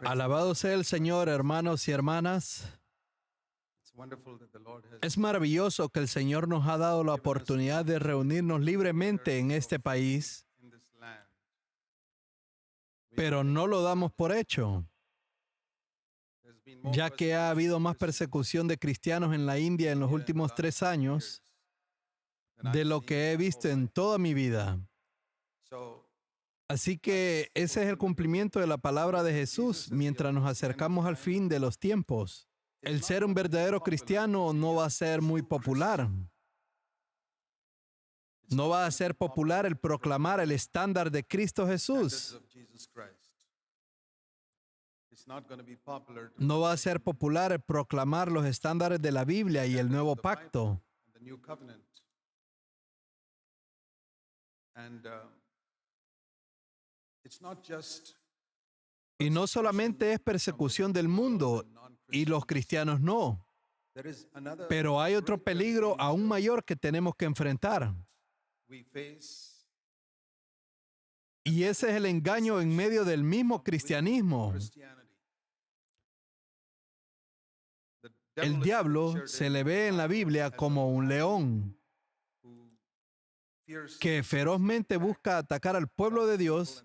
Alabado sea el Señor, hermanos y hermanas. Es maravilloso que el Señor nos ha dado la oportunidad de reunirnos libremente en este país, pero no lo damos por hecho, ya que ha habido más persecución de cristianos en la India en los últimos 3 años de lo que he visto en toda mi vida. Así que ese es el cumplimiento de la palabra de Jesús mientras nos acercamos al fin de los tiempos. El ser un verdadero cristiano no va a ser muy popular. No va a ser popular el proclamar el estándar de Cristo Jesús. No va a ser popular el proclamar los estándares de la Biblia y el Nuevo Pacto. Y no solamente es persecución del mundo y los cristianos no, pero hay otro peligro aún mayor que tenemos que enfrentar. Y ese es el engaño en medio del mismo cristianismo. El diablo se le ve en la Biblia como un león que ferozmente busca atacar al pueblo de Dios.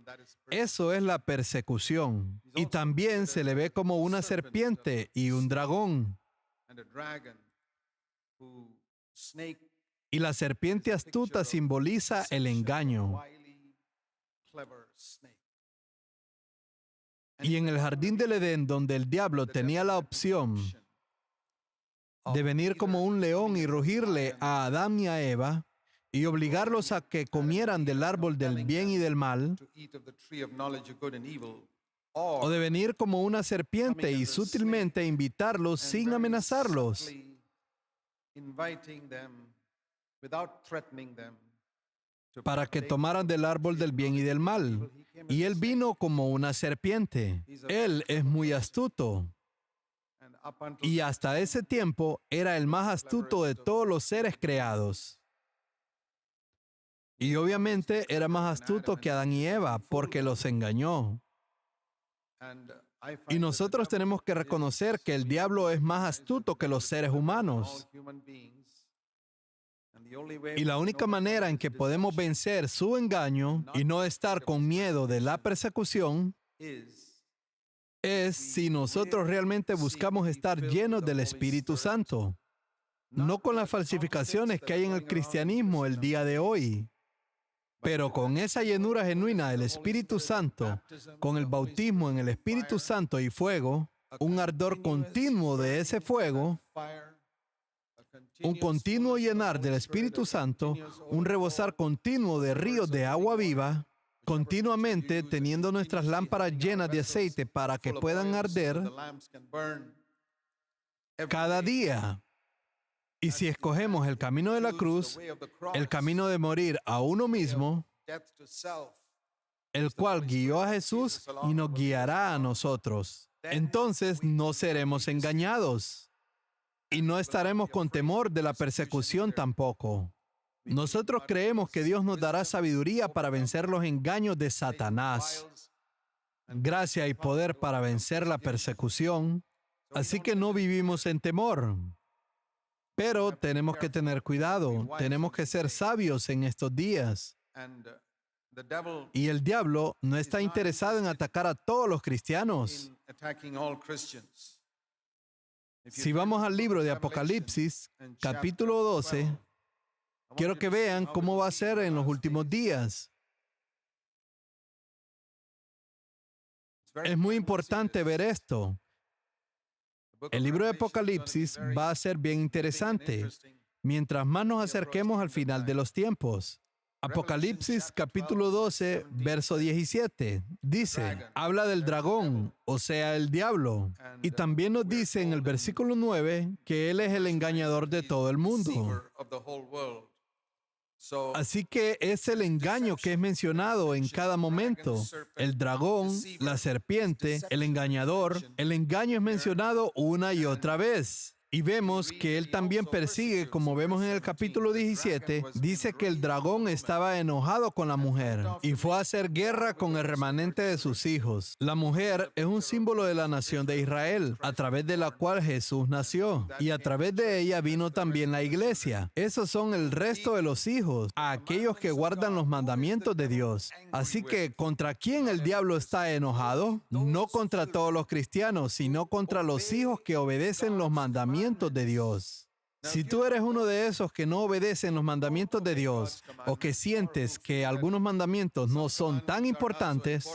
Eso es la persecución. Y también se le ve como una serpiente y un dragón. Y la serpiente astuta simboliza el engaño. Y en el jardín del Edén, donde el diablo tenía la opción de venir como un león y rugirle a Adán y a Eva, y obligarlos a que comieran del árbol del bien y del mal, o de venir como una serpiente y sutilmente invitarlos sin amenazarlos. Para que tomaran del árbol del bien y del mal. Y él vino como una serpiente. Él es muy astuto. Y hasta ese tiempo era el más astuto de todos los seres creados. Y obviamente era más astuto que Adán y Eva porque los engañó. Y nosotros tenemos que reconocer que el diablo es más astuto que los seres humanos. Y la única manera en que podemos vencer su engaño y no estar con miedo de la persecución es si nosotros realmente buscamos estar llenos del Espíritu Santo. No con las falsificaciones que hay en el cristianismo el día de hoy, pero con esa llenura genuina del Espíritu Santo, con el bautismo en el Espíritu Santo y fuego, un ardor continuo de ese fuego, un continuo llenar del Espíritu Santo, un rebosar continuo de ríos de agua viva, continuamente teniendo nuestras lámparas llenas de aceite para que puedan arder cada día. Y si escogemos el camino de la cruz, el camino de morir a uno mismo, el cual guió a Jesús y nos guiará a nosotros, entonces no seremos engañados. Y no estaremos con temor de la persecución tampoco. Nosotros creemos que Dios nos dará sabiduría para vencer los engaños de Satanás, gracia y poder para vencer la persecución, así que no vivimos en temor. Pero tenemos que tener cuidado, tenemos que ser sabios en estos días. Y el diablo no está interesado en atacar a todos los cristianos. Si vamos al libro de Apocalipsis, capítulo 12, quiero que vean cómo va a ser en los últimos días. Es muy importante ver esto. El libro de Apocalipsis va a ser bien interesante mientras más nos acerquemos al final de los tiempos. Apocalipsis capítulo 12, verso 17, dice, habla del dragón, o sea, el diablo. Y también nos dice en el versículo 9 que él es el engañador de todo el mundo. Así que es el engaño que es mencionado en cada momento. El dragón, la serpiente, el engañador. El engaño es mencionado una y otra vez. Y vemos que él también persigue, como vemos en el capítulo 17, dice que el dragón estaba enojado con la mujer y fue a hacer guerra con el remanente de sus hijos. La mujer es un símbolo de la nación de Israel, a través de la cual Jesús nació. Y a través de ella vino también la iglesia. Esos son el resto de los hijos, a aquellos que guardan los mandamientos de Dios. Así que, ¿contra quién el diablo está enojado? No contra todos los cristianos, sino contra los hijos que obedecen los mandamientos de Dios. Si tú eres uno de esos que no obedecen los mandamientos de Dios o que sientes que algunos mandamientos no son tan importantes,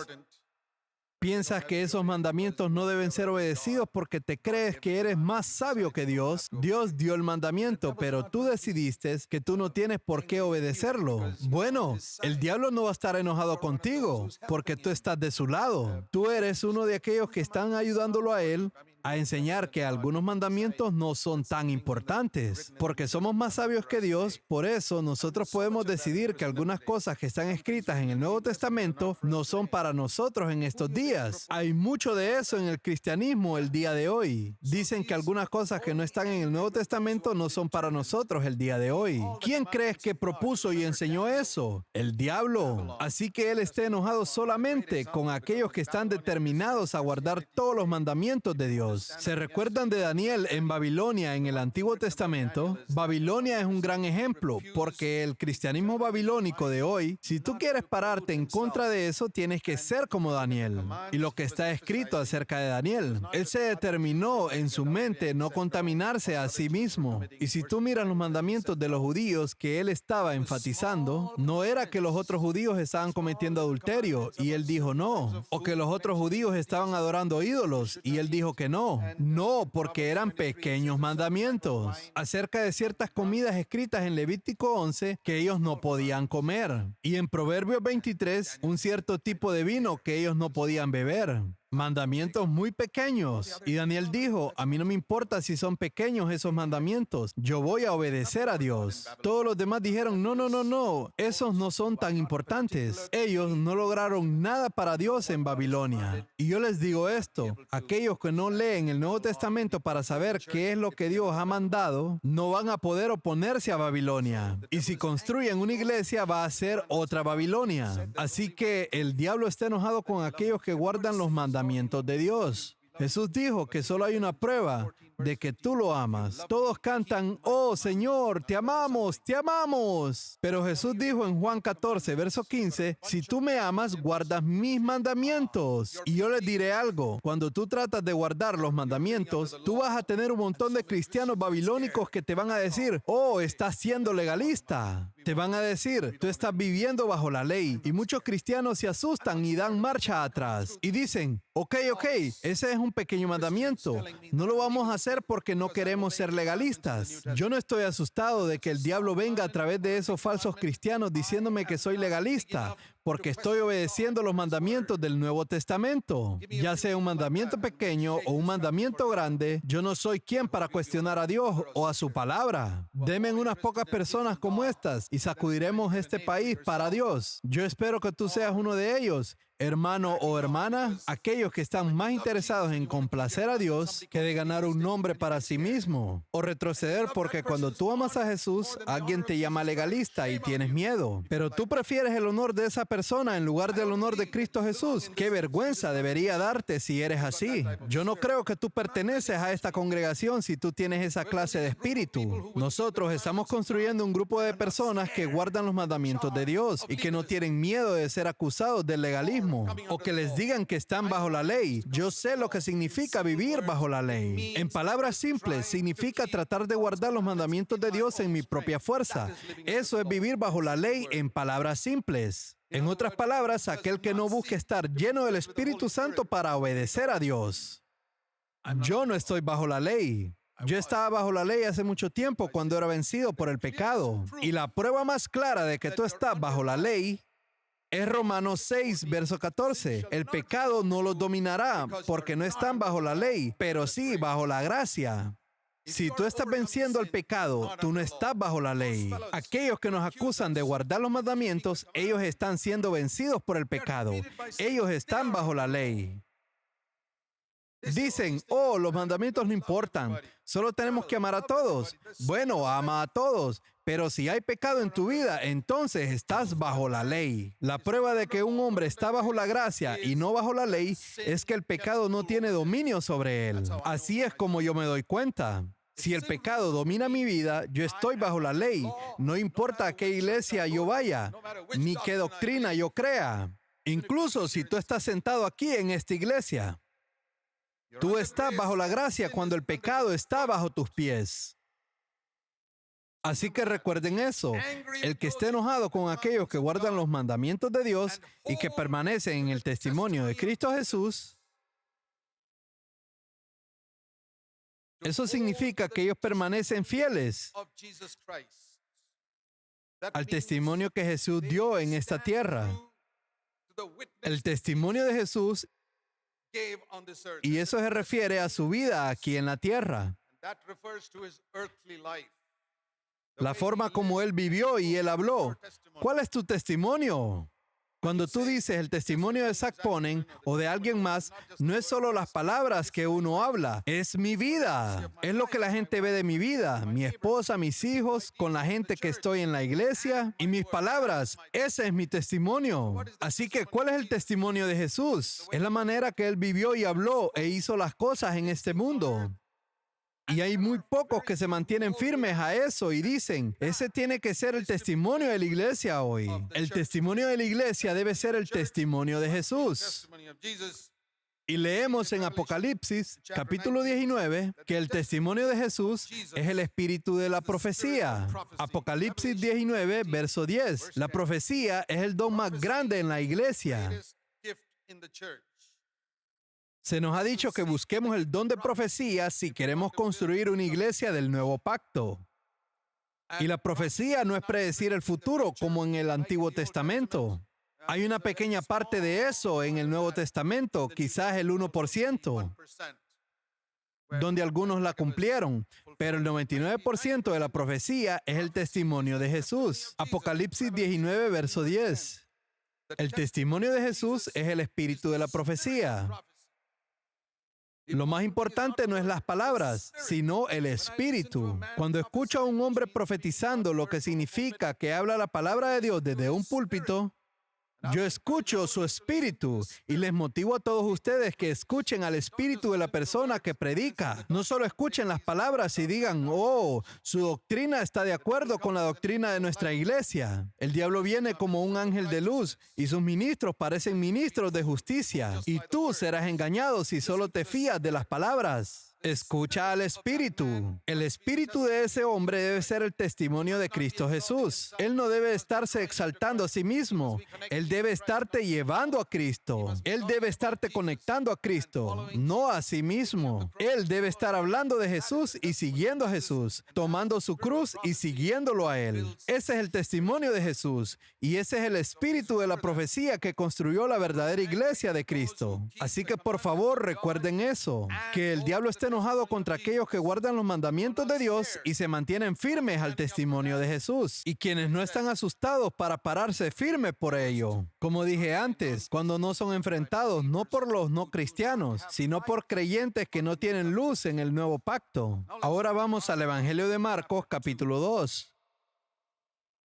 piensas que esos mandamientos no deben ser obedecidos porque te crees que eres más sabio que Dios. Dios dio el mandamiento, pero tú decidiste que tú no tienes por qué obedecerlo. Bueno, el diablo no va a estar enojado contigo porque tú estás de su lado. Tú eres uno de aquellos que están ayudándolo a él a enseñar que algunos mandamientos no son tan importantes. Porque somos más sabios que Dios, por eso nosotros podemos decidir que algunas cosas que están escritas en el Nuevo Testamento no son para nosotros en estos días. Hay mucho de eso en el cristianismo el día de hoy. Dicen que algunas cosas que no están en el Nuevo Testamento no son para nosotros el día de hoy. ¿Quién crees que propuso y enseñó eso? El diablo. Así que él está enojado solamente con aquellos que están determinados a guardar todos los mandamientos de Dios. ¿Se recuerdan de Daniel en Babilonia en el Antiguo Testamento? Babilonia es un gran ejemplo, porque el cristianismo babilónico de hoy, si tú quieres pararte en contra de eso, tienes que ser como Daniel. Y lo que está escrito acerca de Daniel, él se determinó en su mente no contaminarse a sí mismo. Y si tú miras los mandamientos de los judíos que él estaba enfatizando, no era que los otros judíos estaban cometiendo adulterio, y él dijo no, o que los otros judíos estaban adorando ídolos, y él dijo que no. No, porque eran pequeños mandamientos acerca de ciertas comidas escritas en Levítico 11 que ellos no podían comer. Y en Proverbios 23, un cierto tipo de vino que ellos no podían beber. Mandamientos muy pequeños. Y Daniel dijo, a mí no me importa si son pequeños esos mandamientos, yo voy a obedecer a Dios. Todos los demás dijeron, no, esos no son tan importantes. Ellos no lograron nada para Dios en Babilonia. Y yo les digo esto, aquellos que no leen el Nuevo Testamento para saber qué es lo que Dios ha mandado, no van a poder oponerse a Babilonia. Y si construyen una iglesia, va a ser otra Babilonia. Así que el diablo está enojado con aquellos que guardan los mandamientos de Dios. Jesús dijo que solo hay una prueba de que tú lo amas. Todos cantan, oh Señor, te amamos, te amamos. Pero Jesús dijo en Juan 14, verso 15, si tú me amas, guardas mis mandamientos. Y yo les diré algo, cuando tú tratas de guardar los mandamientos, tú vas a tener un montón de cristianos babilónicos que te van a decir, oh, estás siendo legalista. Te van a decir, tú estás viviendo bajo la ley. Y muchos cristianos se asustan y dan marcha atrás. Y dicen, ok, ese es un pequeño mandamiento. No lo vamos a hacer porque no queremos ser legalistas. Yo no estoy asustado de que el diablo venga a través de esos falsos cristianos diciéndome que soy legalista, porque estoy obedeciendo los mandamientos del Nuevo Testamento. Ya sea un mandamiento pequeño o un mandamiento grande, yo no soy quien para cuestionar a Dios o a su palabra. Denme unas pocas personas como estas y sacudiremos este país para Dios. Yo espero que tú seas uno de ellos, hermano o hermana, aquellos que están más interesados en complacer a Dios que de ganar un nombre para sí mismo o retroceder porque cuando tú amas a Jesús, alguien te llama legalista y tienes miedo. Pero tú prefieres el honor de esa persona en lugar del honor de Cristo Jesús. ¡Qué vergüenza debería darte si eres así! Yo no creo que tú perteneces a esta congregación si tú tienes esa clase de espíritu. Nosotros estamos construyendo un grupo de personas que guardan los mandamientos de Dios y que no tienen miedo de ser acusados del legalismo o que les digan que están bajo la ley. Yo sé lo que significa vivir bajo la ley. En palabras simples, significa tratar de guardar los mandamientos de Dios en mi propia fuerza. Eso es vivir bajo la ley en palabras simples. En otras palabras, aquel que no busque estar lleno del Espíritu Santo para obedecer a Dios. Yo no estoy bajo la ley. Yo estaba bajo la ley hace mucho tiempo cuando era vencido por el pecado. Y la prueba más clara de que tú estás bajo la ley es Romanos 6, verso 14. El pecado no los dominará porque no están bajo la ley, pero sí bajo la gracia. Si tú estás venciendo el pecado, tú no estás bajo la ley. Aquellos que nos acusan de guardar los mandamientos, ellos están siendo vencidos por el pecado. Ellos están bajo la ley. Dicen, oh, los mandamientos no importan, solo tenemos que amar a todos. Bueno, ama a todos, pero si hay pecado en tu vida, entonces estás bajo la ley. La prueba de que un hombre está bajo la gracia y no bajo la ley es que el pecado no tiene dominio sobre él. Así es como yo me doy cuenta. Si el pecado domina mi vida, yo estoy bajo la ley. No importa a qué iglesia yo vaya, ni qué doctrina yo crea. Incluso si tú estás sentado aquí en esta iglesia, tú estás bajo la gracia cuando el pecado está bajo tus pies. Así que recuerden eso. El que esté enojado con aquellos que guardan los mandamientos de Dios y que permanecen en el testimonio de Cristo Jesús, eso significa que ellos permanecen fieles al testimonio que Jesús dio en esta tierra. El testimonio de Jesús, y eso se refiere a su vida aquí en la tierra. La forma como Él vivió y Él habló. ¿Cuál es tu testimonio? Cuando tú dices el testimonio de Zach Ponen o de alguien más, no es solo las palabras que uno habla, es mi vida. Es lo que la gente ve de mi vida, mi esposa, mis hijos, con la gente que estoy en la iglesia y mis palabras. Ese es mi testimonio. Así que, ¿cuál es el testimonio de Jesús? Es la manera que Él vivió y habló e hizo las cosas en este mundo. Y hay muy pocos que se mantienen firmes a eso y dicen, ese tiene que ser el testimonio de la iglesia hoy. El testimonio de la iglesia debe ser el testimonio de Jesús. Y leemos en Apocalipsis, capítulo 19, que el testimonio de Jesús es el espíritu de la profecía. Apocalipsis 19, verso 10. La profecía es el don más grande en la iglesia. Se nos ha dicho que busquemos el don de profecía si queremos construir una iglesia del nuevo pacto. Y la profecía no es predecir el futuro como en el Antiguo Testamento. Hay una pequeña parte de eso en el Nuevo Testamento, quizás el 1%, donde algunos la cumplieron, pero el 99% de la profecía es el testimonio de Jesús. Apocalipsis 19, verso 10. El testimonio de Jesús es el espíritu de la profecía. Lo más importante no es las palabras, sino el espíritu. Cuando escucho a un hombre profetizando, lo que significa que habla la palabra de Dios desde un púlpito, yo escucho su espíritu y les motivo a todos ustedes que escuchen al espíritu de la persona que predica. No solo escuchen las palabras y digan, oh, su doctrina está de acuerdo con la doctrina de nuestra iglesia. El diablo viene como un ángel de luz y sus ministros parecen ministros de justicia. Y tú serás engañado si solo te fías de las palabras. Escucha al Espíritu. El espíritu de ese hombre debe ser el testimonio de Cristo Jesús. Él no debe estarse exaltando a sí mismo. Él debe estarte llevando a Cristo. Él debe estarte conectando a Cristo, no a sí mismo. Él debe estar hablando de Jesús y siguiendo a Jesús, tomando su cruz y siguiéndolo a Él. Ese es el testimonio de Jesús y ese es el espíritu de la profecía que construyó la verdadera iglesia de Cristo. Así que por favor recuerden eso, que el diablo está enojado contra aquellos que guardan los mandamientos de Dios y se mantienen firmes al testimonio de Jesús, y quienes no están asustados para pararse firmes por ello. Como dije antes, cuando no son enfrentados no por los no cristianos, sino por creyentes que no tienen luz en el nuevo pacto. Ahora vamos al Evangelio de Marcos, capítulo 2.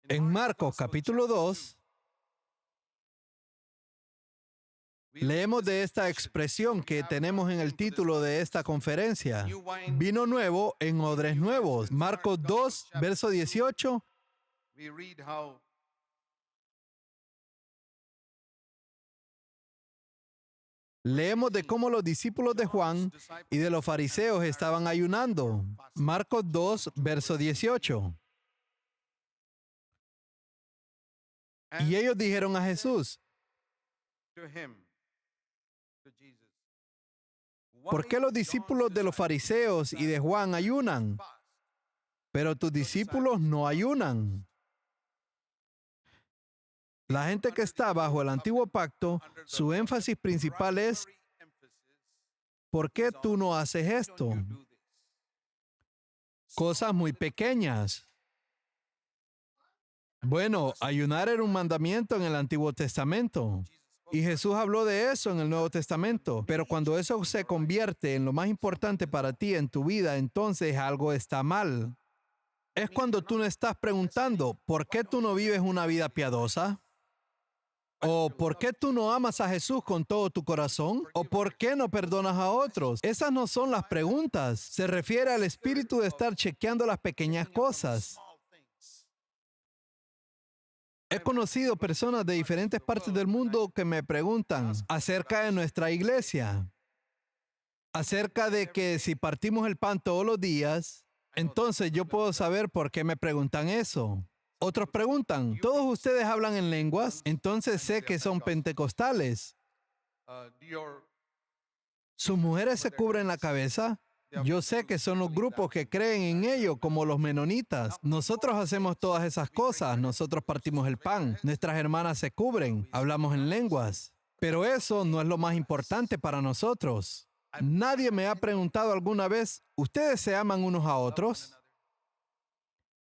En Marcos, capítulo 2, leemos de esta expresión que tenemos en el título de esta conferencia. Vino nuevo en odres nuevos. Marcos 2, verso 18. Leemos de cómo los discípulos de Juan y de los fariseos estaban ayunando. Marcos 2, verso 18. Y ellos dijeron a Jesús, ¿por qué los discípulos de los fariseos y de Juan ayunan, pero tus discípulos no ayunan? La gente que está bajo el antiguo pacto, su énfasis principal es, ¿por qué tú no haces esto? Cosas muy pequeñas. Bueno, ayunar era un mandamiento en el Antiguo Testamento. Y Jesús habló de eso en el Nuevo Testamento. Pero cuando eso se convierte en lo más importante para ti en tu vida, entonces algo está mal. Es cuando tú no estás preguntando, ¿por qué tú no vives una vida piadosa? ¿O por qué tú no amas a Jesús con todo tu corazón? ¿O por qué no perdonas a otros? Esas no son las preguntas. Se refiere al espíritu de estar chequeando las pequeñas cosas. He conocido personas de diferentes partes del mundo que me preguntan acerca de nuestra iglesia, acerca de que si partimos el pan todos los días, entonces yo puedo saber por qué me preguntan eso. Otros preguntan, ¿todos ustedes hablan en lenguas? Entonces sé que son pentecostales. ¿Sus mujeres se cubren la cabeza? Yo sé que son los grupos que creen en ello, como los menonitas. Nosotros hacemos todas esas cosas. Nosotros partimos el pan. Nuestras hermanas se cubren. Hablamos en lenguas. Pero eso no es lo más importante para nosotros. Nadie me ha preguntado alguna vez, ¿ustedes se aman unos a otros?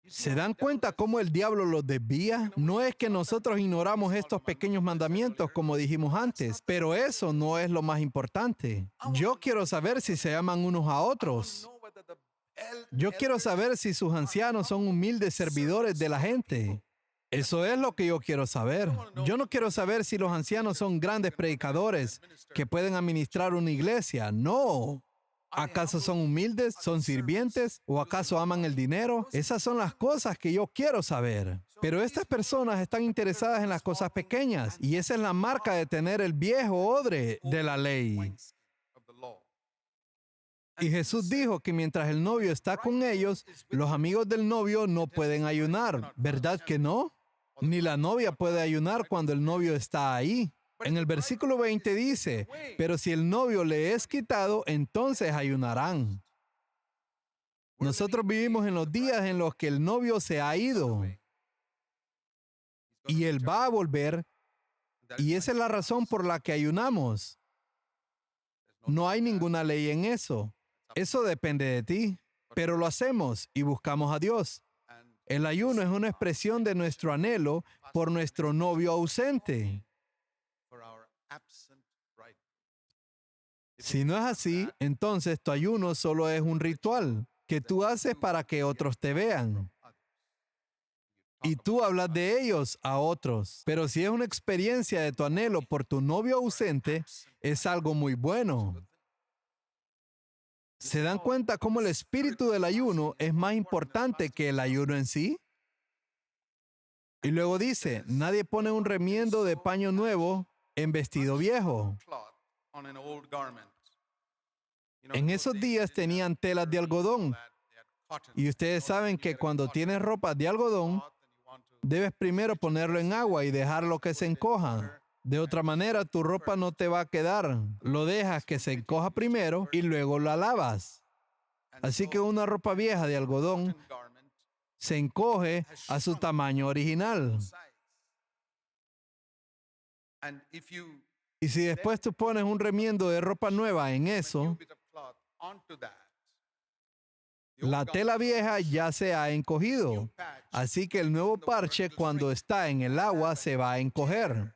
¿Se dan cuenta cómo el diablo los desvía? No es que nosotros ignoramos estos pequeños mandamientos como dijimos antes, pero eso no es lo más importante. Yo quiero saber si se aman unos a otros. Yo quiero saber si sus ancianos son humildes servidores de la gente. Eso es lo que yo quiero saber. Yo no quiero saber si los ancianos son grandes predicadores que pueden administrar una iglesia. No. ¿Acaso son humildes? ¿Son sirvientes? ¿O acaso aman el dinero? Esas son las cosas que yo quiero saber. Pero estas personas están interesadas en las cosas pequeñas y esa es la marca de tener el viejo odre de la ley. Y Jesús dijo que mientras el novio está con ellos, los amigos del novio no pueden ayunar. ¿Verdad que no? Ni la novia puede ayunar cuando el novio está ahí. En el versículo 20 dice, pero si el novio le es quitado, entonces ayunarán. Nosotros vivimos en los días en los que el novio se ha ido y él va a volver y esa es la razón por la que ayunamos. No hay ninguna ley en eso. Eso depende de ti, pero lo hacemos y buscamos a Dios. El ayuno es una expresión de nuestro anhelo por nuestro novio ausente. Si no es así, entonces tu ayuno solo es un ritual que tú haces para que otros te vean. Y tú hablas de ellos a otros. Pero si es una experiencia de tu anhelo por tu novio ausente, es algo muy bueno. ¿Se dan cuenta cómo el espíritu del ayuno es más importante que el ayuno en sí? Y luego dice, nadie pone un remiendo de paño nuevo en vestido viejo. En esos días tenían telas de algodón. Y ustedes saben que cuando tienes ropa de algodón, debes primero ponerlo en agua y dejarlo que se encoja. De otra manera, tu ropa no te va a quedar. Lo dejas que se encoja primero y luego la lavas. Así que una ropa vieja de algodón se encoge a su tamaño original. Y si después tú pones un remiendo de ropa nueva en eso, la tela vieja ya se ha encogido. Así que el nuevo parche, cuando está en el agua, se va a encoger.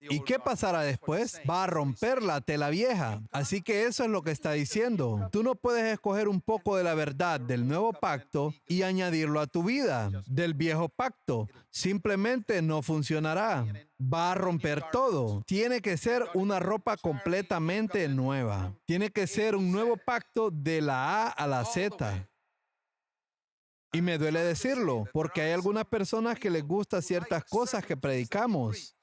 ¿Y qué pasará después? Va a romper la tela vieja. Así que eso es lo que está diciendo. Tú no puedes escoger un poco de la verdad del nuevo pacto y añadirlo a tu vida del viejo pacto. Simplemente no funcionará. Va a romper todo. Tiene que ser una ropa completamente nueva. Tiene que ser un nuevo pacto de la A a la Z. Y me duele decirlo, porque hay algunas personas que les gustan ciertas cosas que predicamos.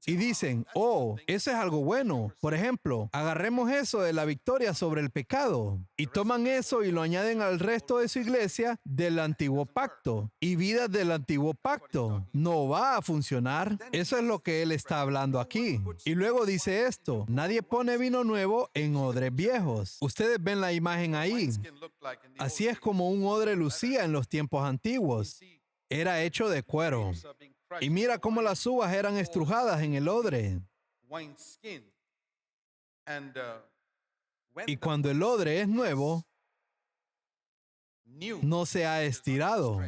Y dicen, oh, eso es algo bueno. Por ejemplo, agarremos eso de la victoria sobre el pecado y toman eso y lo añaden al resto de su iglesia del antiguo pacto y vidas del antiguo pacto. No va a funcionar. Eso es lo que él está hablando aquí. Y luego dice esto, nadie pone vino nuevo en odres viejos. Ustedes ven la imagen ahí. Así es como un odre lucía en los tiempos antiguos. Era hecho de cuero. Y mira cómo las uvas eran estrujadas en el odre. Y cuando el odre es nuevo, no se ha estirado.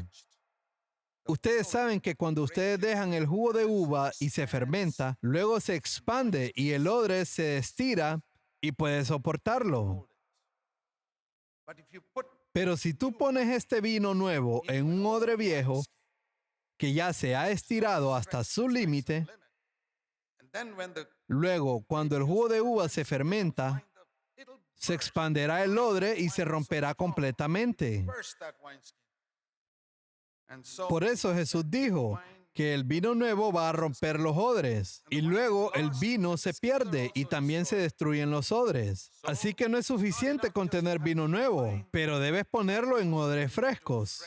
Ustedes saben que cuando ustedes dejan el jugo de uva y se fermenta, luego se expande y el odre se estira y puede soportarlo. Pero si tú pones este vino nuevo en un odre viejo, que ya se ha estirado hasta su límite, luego cuando el jugo de uva se fermenta, se expanderá el odre y se romperá completamente. Por eso Jesús dijo que el vino nuevo va a romper los odres y luego el vino se pierde y también se destruyen los odres. Así que no es suficiente con tener vino nuevo, pero debes ponerlo en odres frescos.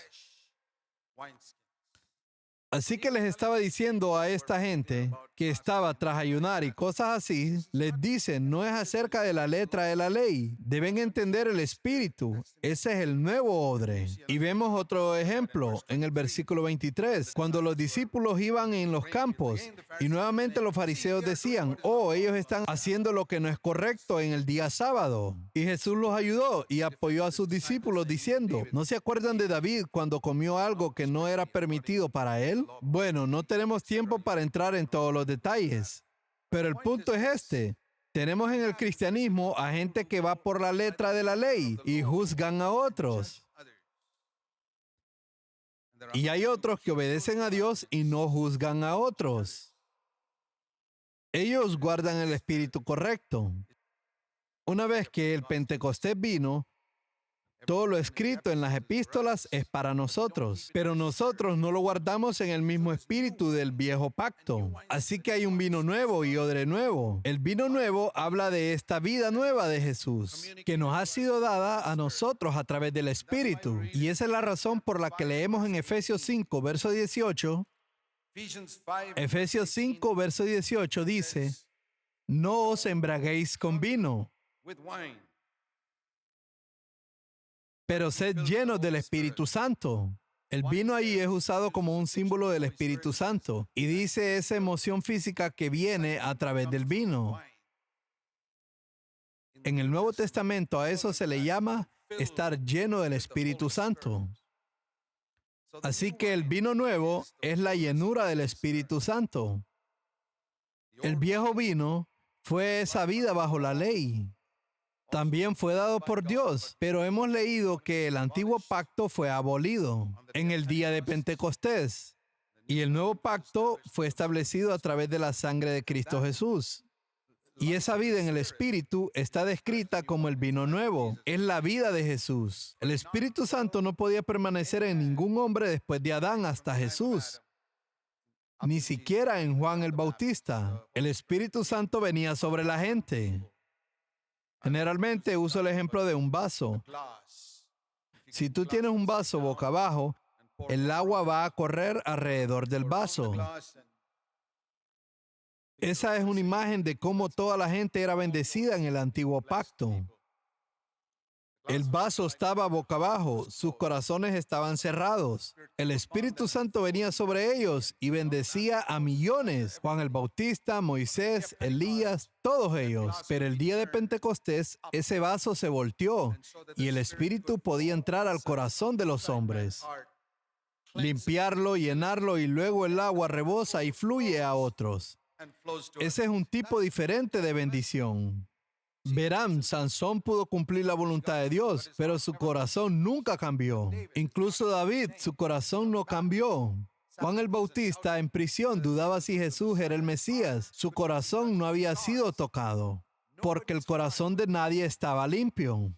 Así que les estaba diciendo a esta gente que estaba tras ayunar y cosas así, les dicen, no es acerca de la letra de la ley. Deben entender el espíritu. Ese es el nuevo odre. Y vemos otro ejemplo en el versículo 23, cuando los discípulos iban en los campos y nuevamente los fariseos decían, oh, ellos están haciendo lo que no es correcto en el día sábado. Y Jesús los ayudó y apoyó a sus discípulos diciendo, ¿no se acuerdan de David cuando comió algo que no era permitido para él? Bueno, no tenemos tiempo para entrar en todos los detalles, pero el punto es este. Tenemos en el cristianismo a gente que va por la letra de la ley y juzgan a otros. Y hay otros que obedecen a Dios y no juzgan a otros. Ellos guardan el espíritu correcto. Una vez que el Pentecostés vino, todo lo escrito en las epístolas es para nosotros, pero nosotros no lo guardamos en el mismo espíritu del viejo pacto. Así que hay un vino nuevo y odre nuevo. El vino nuevo habla de esta vida nueva de Jesús, que nos ha sido dada a nosotros a través del Espíritu. Y esa es la razón por la que leemos en Efesios 5, verso 18. Efesios 5, verso 18 dice, no os embraguéis con vino, pero sed llenos del Espíritu Santo. El vino ahí es usado como un símbolo del Espíritu Santo y dice esa emoción física que viene a través del vino. En el Nuevo Testamento a eso se le llama estar lleno del Espíritu Santo. Así que el vino nuevo es la llenura del Espíritu Santo. El viejo vino fue esa vida bajo la ley. También fue dado por Dios, pero hemos leído que el antiguo pacto fue abolido en el día de Pentecostés y el nuevo pacto fue establecido a través de la sangre de Cristo Jesús. Y esa vida en el Espíritu está descrita como el vino nuevo. Es la vida de Jesús. El Espíritu Santo no podía permanecer en ningún hombre después de Adán hasta Jesús. Ni siquiera en Juan el Bautista. El Espíritu Santo venía sobre la gente. Generalmente uso el ejemplo de un vaso. Si tú tienes un vaso boca abajo, el agua va a correr alrededor del vaso. Esa es una imagen de cómo toda la gente era bendecida en el antiguo pacto. El vaso estaba boca abajo, sus corazones estaban cerrados. El Espíritu Santo venía sobre ellos y bendecía a millones. Juan el Bautista, Moisés, Elías, todos ellos. Pero el día de Pentecostés, ese vaso se volteó y el Espíritu podía entrar al corazón de los hombres, limpiarlo, llenarlo y luego el agua rebosa y fluye a otros. Ese es un tipo diferente de bendición. Verán, Sansón pudo cumplir la voluntad de Dios, pero su corazón nunca cambió. Incluso David, su corazón no cambió. Juan el Bautista en prisión dudaba si Jesús era el Mesías. Su corazón no había sido tocado, porque el corazón de nadie estaba limpio.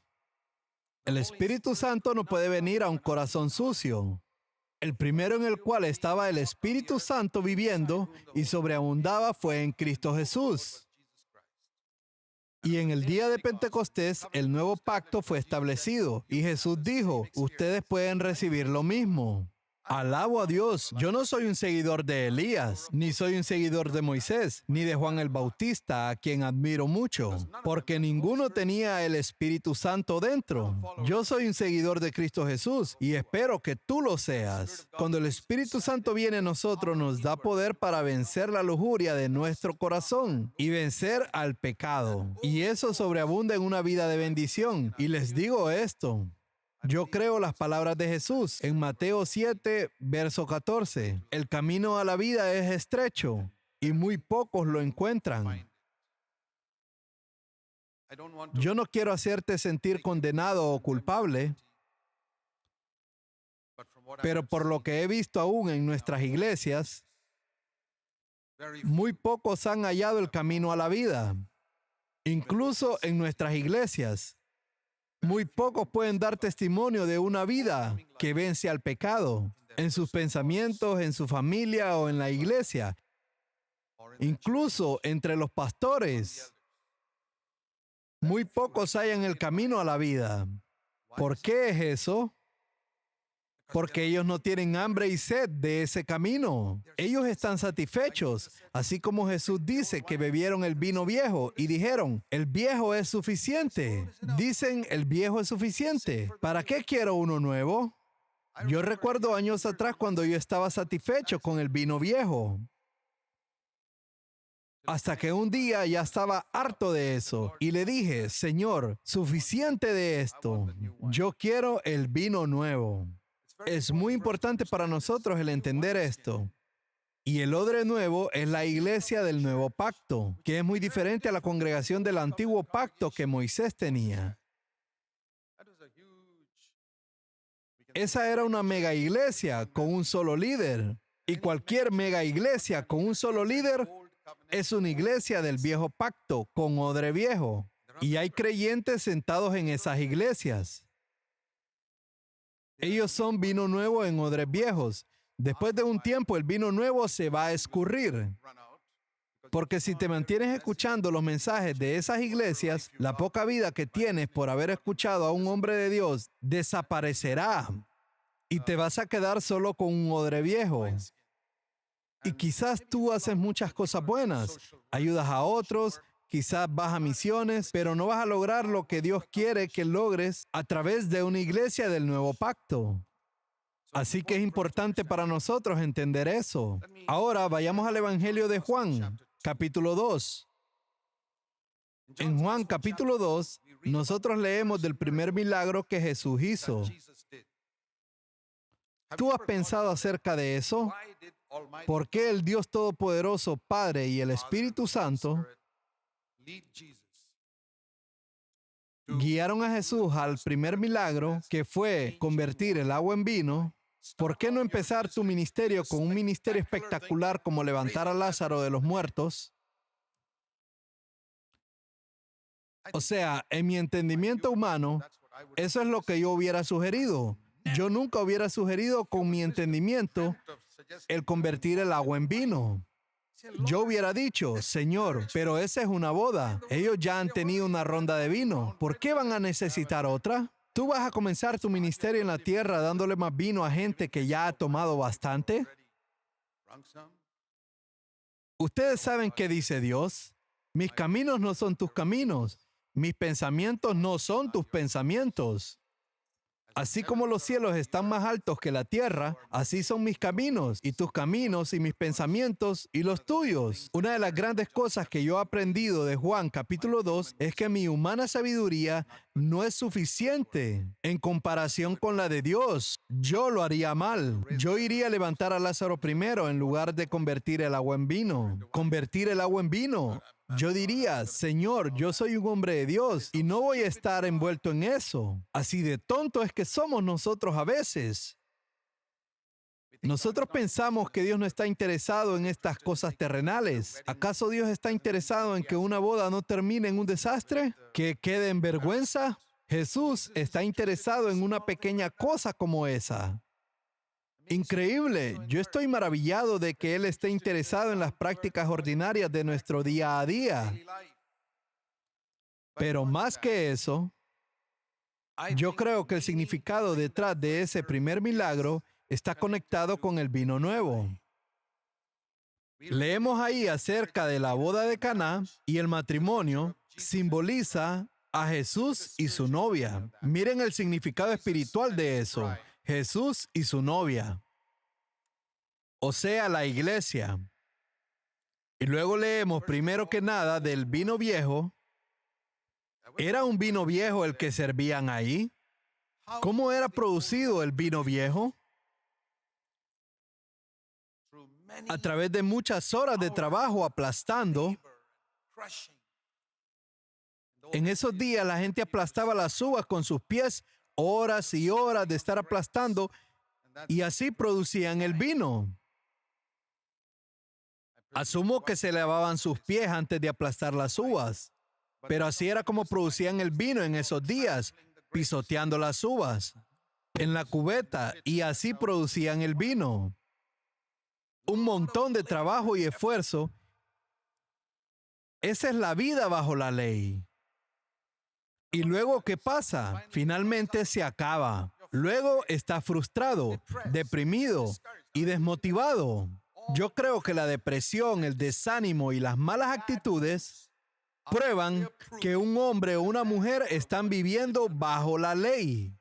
El Espíritu Santo no puede venir a un corazón sucio. El primero en el cual estaba el Espíritu Santo viviendo y sobreabundaba fue en Cristo Jesús. Y en el día de Pentecostés, el nuevo pacto fue establecido. Y Jesús dijo, ustedes pueden recibir lo mismo. Alabo a Dios. Yo no soy un seguidor de Elías, ni soy un seguidor de Moisés, ni de Juan el Bautista, a quien admiro mucho, porque ninguno tenía el Espíritu Santo dentro. Yo soy un seguidor de Cristo Jesús y espero que tú lo seas. Cuando el Espíritu Santo viene a nosotros, nos da poder para vencer la lujuria de nuestro corazón y vencer al pecado. Y eso sobreabunda en una vida de bendición. Y les digo esto. Yo creo las palabras de Jesús en Mateo 7, verso 14. El camino a la vida es estrecho y muy pocos lo encuentran. Yo no quiero hacerte sentir condenado o culpable, pero por lo que he visto aún en nuestras iglesias, muy pocos han hallado el camino a la vida. Incluso en nuestras iglesias, muy pocos pueden dar testimonio de una vida que vence al pecado, en sus pensamientos, en su familia o en la iglesia. Incluso entre los pastores, muy pocos hallan el camino a la vida. ¿Por qué es eso? Porque ellos no tienen hambre y sed de ese camino. Ellos están satisfechos, así como Jesús dice que bebieron el vino viejo y dijeron, el viejo es suficiente. Dicen, el viejo es suficiente. ¿Para qué quiero uno nuevo? Yo recuerdo años atrás cuando yo estaba satisfecho con el vino viejo. Hasta que un día ya estaba harto de eso y le dije, Señor, suficiente de esto. Yo quiero el vino nuevo. Es muy importante para nosotros el entender esto. Y el odre nuevo es la iglesia del nuevo pacto, que es muy diferente a la congregación del antiguo pacto que Moisés tenía. Esa era una mega iglesia con un solo líder. Y cualquier mega iglesia con un solo líder es una iglesia del viejo pacto con odre viejo. Y hay creyentes sentados en esas iglesias. Ellos son vino nuevo en odres viejos. Después de un tiempo, el vino nuevo se va a escurrir. Porque si te mantienes escuchando los mensajes de esas iglesias, la poca vida que tienes por haber escuchado a un hombre de Dios desaparecerá. Y te vas a quedar solo con un odre viejo. Y quizás tú haces muchas cosas buenas, ayudas a otros, quizás vas a misiones, pero no vas a lograr lo que Dios quiere que logres a través de una iglesia del nuevo pacto. Así que es importante para nosotros entender eso. Ahora vayamos al Evangelio de Juan, capítulo 2. En Juan, capítulo 2, nosotros leemos del primer milagro que Jesús hizo. ¿Tú has pensado acerca de eso? ¿Por qué el Dios Todopoderoso, Padre y el Espíritu Santo guiaron a Jesús al primer milagro, que fue convertir el agua en vino? ¿Por qué no empezar tu ministerio con un ministerio espectacular como levantar a Lázaro de los muertos? O sea, en mi entendimiento humano, eso es lo que yo hubiera sugerido. Yo nunca hubiera sugerido con mi entendimiento el convertir el agua en vino. Yo hubiera dicho, Señor, pero esa es una boda. Ellos ya han tenido una ronda de vino. ¿Por qué van a necesitar otra? ¿Tú vas a comenzar tu ministerio en la tierra dándole más vino a gente que ya ha tomado bastante? ¿Ustedes saben qué dice Dios? Mis caminos no son tus caminos. Mis pensamientos no son tus pensamientos. Así como los cielos están más altos que la tierra, así son mis caminos y tus caminos y mis pensamientos y los tuyos. Una de las grandes cosas que yo he aprendido de Juan capítulo 2 es que mi humana sabiduría no es suficiente en comparación con la de Dios. Yo lo haría mal. Yo iría a levantar a Lázaro primero en lugar de convertir el agua en vino. Convertir el agua en vino. Yo diría, Señor, yo soy un hombre de Dios y no voy a estar envuelto en eso. Así de tonto es que somos nosotros a veces. Nosotros pensamos que Dios no está interesado en estas cosas terrenales. ¿Acaso Dios está interesado en que una boda no termine en un desastre? ¿Que quede en vergüenza? Jesús está interesado en una pequeña cosa como esa. Increíble. Yo estoy maravillado de que Él esté interesado en las prácticas ordinarias de nuestro día a día. Pero más que eso, yo creo que el significado detrás de ese primer milagro está conectado con el vino nuevo. Leemos ahí acerca de la boda de Caná y el matrimonio simboliza a Jesús y su novia. Miren el significado espiritual de eso. Jesús y su novia. O sea, la iglesia. Y luego leemos primero que nada del vino viejo. ¿Era un vino viejo el que servían ahí? ¿Cómo era producido el vino viejo? A través de muchas horas de trabajo aplastando. En esos días la gente aplastaba las uvas con sus pies, horas y horas de estar aplastando, y así producían el vino. Asumo que se lavaban sus pies antes de aplastar las uvas, pero así era como producían el vino en esos días, pisoteando las uvas en la cubeta, y así producían el vino. Un montón de trabajo y esfuerzo. Esa es la vida bajo la ley. ¿Y luego qué pasa? Finalmente se acaba. Luego está frustrado, deprimido y desmotivado. Yo creo que la depresión, el desánimo y las malas actitudes prueban que un hombre o una mujer están viviendo bajo la ley.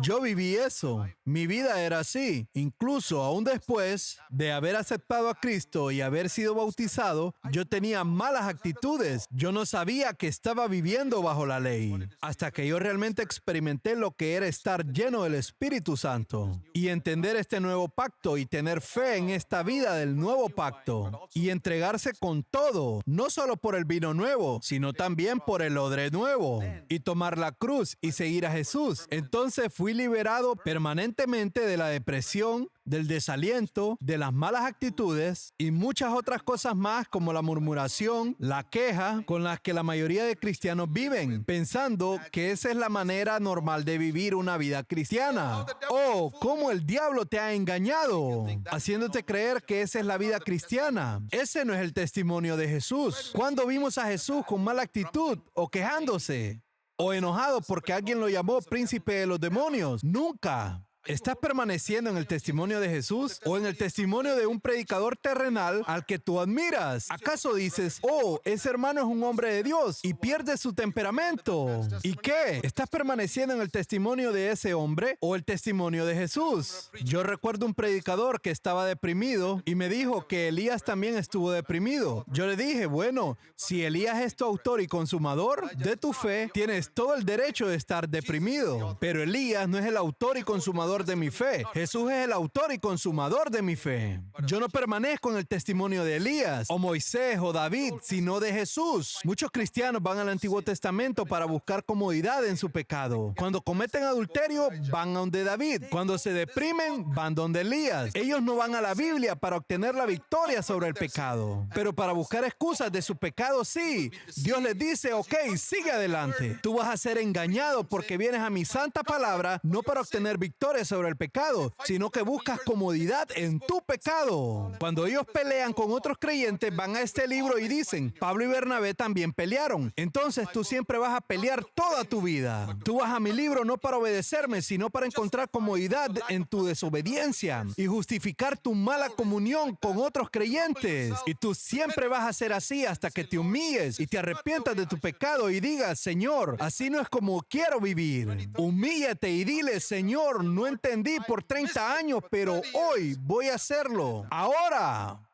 Yo viví eso. Mi vida era así. Incluso aún después de haber aceptado a Cristo y haber sido bautizado, yo tenía malas actitudes. Yo no sabía que estaba viviendo bajo la ley, hasta que yo realmente experimenté lo que era estar lleno del Espíritu Santo y entender este nuevo pacto y tener fe en esta vida del nuevo pacto y entregarse con todo, no solo por el vino nuevo, sino también por el odre nuevo, y tomar la cruz y seguir a Jesús. Entonces fui liberado permanentemente de la depresión, del desaliento, de las malas actitudes y muchas otras cosas más como la murmuración, la queja con las que la mayoría de cristianos viven, pensando que esa es la manera normal de vivir una vida cristiana. Oh, cómo el diablo te ha engañado, haciéndote creer que esa es la vida cristiana. Ese no es el testimonio de Jesús. ¿Cuándo vimos a Jesús con mala actitud o quejándose? ¿O enojado porque alguien lo llamó príncipe de los demonios? Nunca. ¿Estás permaneciendo en el testimonio de Jesús o en el testimonio de un predicador terrenal al que tú admiras? ¿Acaso dices, oh, ese hermano es un hombre de Dios y pierde su temperamento? ¿Y qué? ¿Estás permaneciendo en el testimonio de ese hombre o el testimonio de Jesús? Yo recuerdo un predicador que estaba deprimido y me dijo que Elías también estuvo deprimido. Yo le dije, bueno, si Elías es tu autor y consumador de tu fe, tienes todo el derecho de estar deprimido. Pero Elías no es el autor y consumador de mi fe. Jesús es el autor y consumador de mi fe. Yo no permanezco en el testimonio de Elías, o Moisés, o David, sino de Jesús. Muchos cristianos van al Antiguo Testamento para buscar comodidad en su pecado. Cuando cometen adulterio, van a donde David. Cuando se deprimen, van donde Elías. Ellos no van a la Biblia para obtener la victoria sobre el pecado, pero para buscar excusas de su pecado, sí. Dios les dice, ok, sigue adelante. Tú vas a ser engañado porque vienes a mi santa palabra, no para obtener victoria sobre el pecado, sino que buscas comodidad en tu pecado. Cuando ellos pelean con otros creyentes, van a este libro y dicen, Pablo y Bernabé también pelearon. Entonces tú siempre vas a pelear toda tu vida. Tú vas a mi libro no para obedecerme, sino para encontrar comodidad en tu desobediencia y justificar tu mala comunión con otros creyentes. Y tú siempre vas a ser así hasta que te humilles y te arrepientas de tu pecado y digas, Señor, así no es como quiero vivir. Humíllate y dile, Señor, no entendí por 30 años, pero hoy voy a hacerlo. Ahora,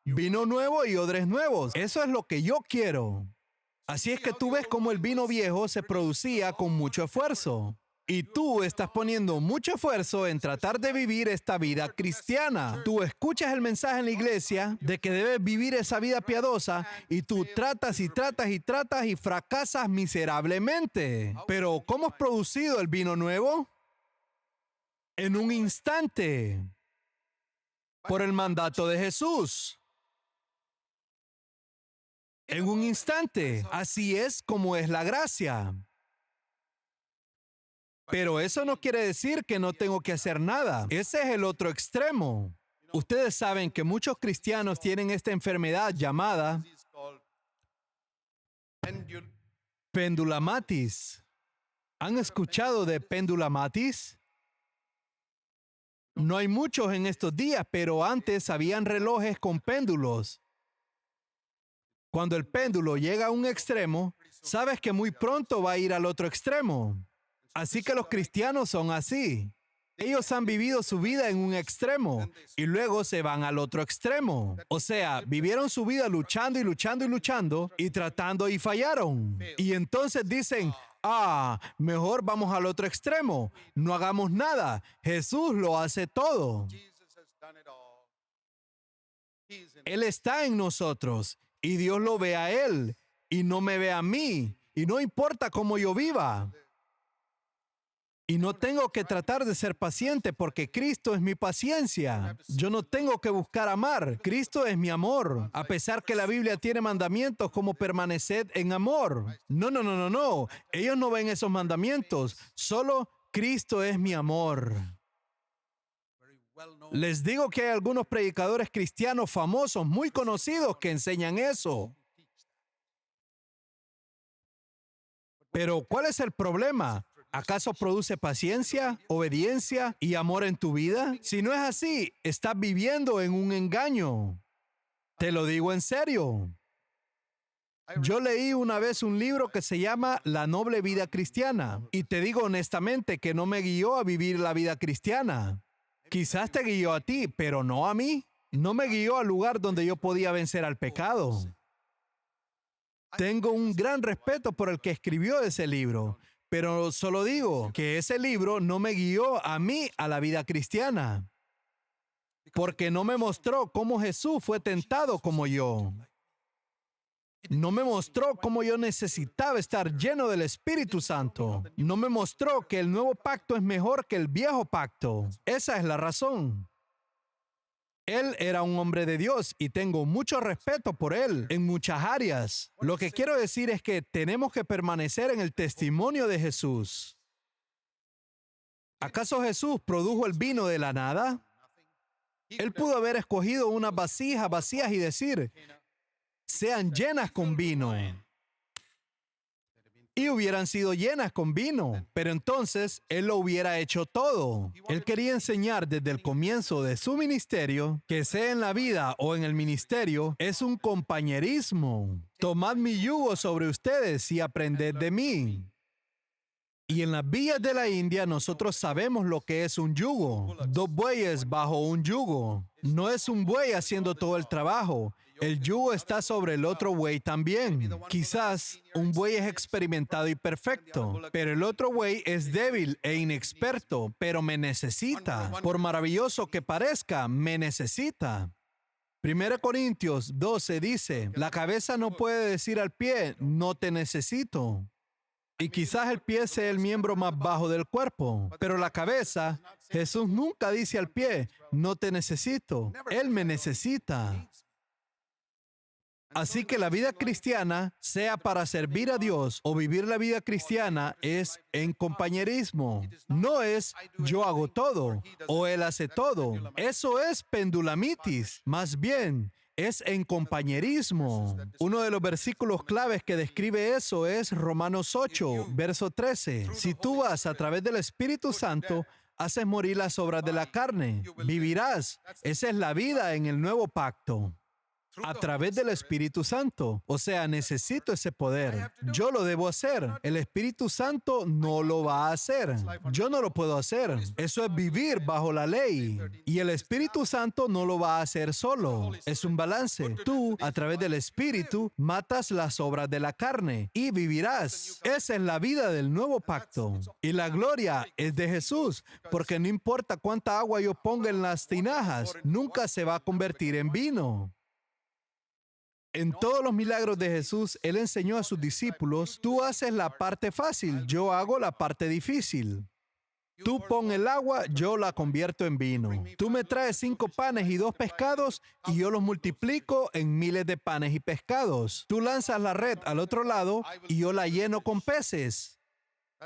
vino nuevo y odres nuevos. Eso es lo que yo quiero. Así es que tú ves cómo el vino viejo se producía con mucho esfuerzo. Y tú estás poniendo mucho esfuerzo en tratar de vivir esta vida cristiana. Tú escuchas el mensaje en la iglesia de que debes vivir esa vida piadosa y tú tratas y tratas y tratas y fracasas miserablemente. Pero, ¿cómo es producido el vino nuevo? En un instante, por el mandato de Jesús. En un instante. Así es como es la gracia. Pero eso no quiere decir que no tengo que hacer nada. Ese es el otro extremo. Ustedes saben que muchos cristianos tienen esta enfermedad llamada pendulamatis. ¿Han escuchado de pendulamatis? No hay muchos en estos días, pero antes habían relojes con péndulos. Cuando el péndulo llega a un extremo, sabes que muy pronto va a ir al otro extremo. Así que los cristianos son así. Ellos han vivido su vida en un extremo y luego se van al otro extremo. O sea, vivieron su vida luchando y luchando y luchando y tratando y fallaron. Y entonces dicen, Mejor vamos al otro extremo. No hagamos nada. Jesús lo hace todo. Él está en nosotros y Dios lo ve a Él y no me ve a mí. Y no importa cómo yo viva. Y no tengo que tratar de ser paciente porque Cristo es mi paciencia. Yo no tengo que buscar amar. Cristo es mi amor. A pesar que la Biblia tiene mandamientos como permaneced en amor. No. Ellos no ven esos mandamientos. Solo Cristo es mi amor. Les digo que hay algunos predicadores cristianos famosos, muy conocidos, que enseñan eso. Pero, ¿cuál es el problema? ¿Acaso produce paciencia, obediencia y amor en tu vida? Si no es así, estás viviendo en un engaño. Te lo digo en serio. Yo leí una vez un libro que se llama La Noble Vida Cristiana y te digo honestamente que no me guió a vivir la vida cristiana. Quizás te guió a ti, pero no a mí. No me guió al lugar donde yo podía vencer al pecado. Tengo un gran respeto por el que escribió ese libro, pero solo digo que ese libro no me guió a mí a la vida cristiana, porque no me mostró cómo Jesús fue tentado como yo. No me mostró cómo yo necesitaba estar lleno del Espíritu Santo. No me mostró que el nuevo pacto es mejor que el viejo pacto. Esa es la razón. Él era un hombre de Dios y tengo mucho respeto por él en muchas áreas. Lo que quiero decir es que tenemos que permanecer en el testimonio de Jesús. ¿Acaso Jesús produjo el vino de la nada? Él pudo haber escogido unas vasijas vacías y decir, sean llenas con vino. Y hubieran sido llenas con vino, pero entonces Él lo hubiera hecho todo. Él quería enseñar desde el comienzo de su ministerio que sea en la vida o en el ministerio, es un compañerismo. Tomad mi yugo sobre ustedes y aprended de mí. Y en las villas de la India nosotros sabemos lo que es un yugo. 2 bueyes bajo un yugo. No es un buey haciendo todo el trabajo. El yugo está sobre el otro buey también. Quizás un buey es experimentado y perfecto, pero el otro buey es débil e inexperto, pero me necesita. Por maravilloso que parezca, me necesita. 1 Corintios 12 dice, la cabeza no puede decir al pie, no te necesito. Y quizás el pie sea el miembro más bajo del cuerpo, pero la cabeza, Jesús nunca dice al pie, no te necesito. Él me necesita. Así que la vida cristiana, sea para servir a Dios o vivir la vida cristiana, es en compañerismo. No es yo hago todo o Él hace todo. Eso es pendulamitis. Más bien, es en compañerismo. Uno de los versículos claves que describe eso es Romanos 8, verso 13. Si tú vas a través del Espíritu Santo, haces morir las obras de la carne. Vivirás. Esa es la vida en el nuevo pacto. A través del Espíritu Santo. O sea, necesito ese poder. Yo lo debo hacer. El Espíritu Santo no lo va a hacer. Yo no lo puedo hacer. Eso es vivir bajo la ley. Y el Espíritu Santo no lo va a hacer solo. Es un balance. Tú, a través del Espíritu, matas las obras de la carne y vivirás. Esa es la vida del nuevo pacto. Y la gloria es de Jesús, porque no importa cuánta agua yo ponga en las tinajas, nunca se va a convertir en vino. En todos los milagros de Jesús, Él enseñó a sus discípulos, tú haces la parte fácil, yo hago la parte difícil. Tú pon el agua, yo la convierto en vino. Tú me traes 5 panes y 2 pescados y yo los multiplico en miles de panes y pescados. Tú lanzas la red al otro lado y yo la lleno con peces.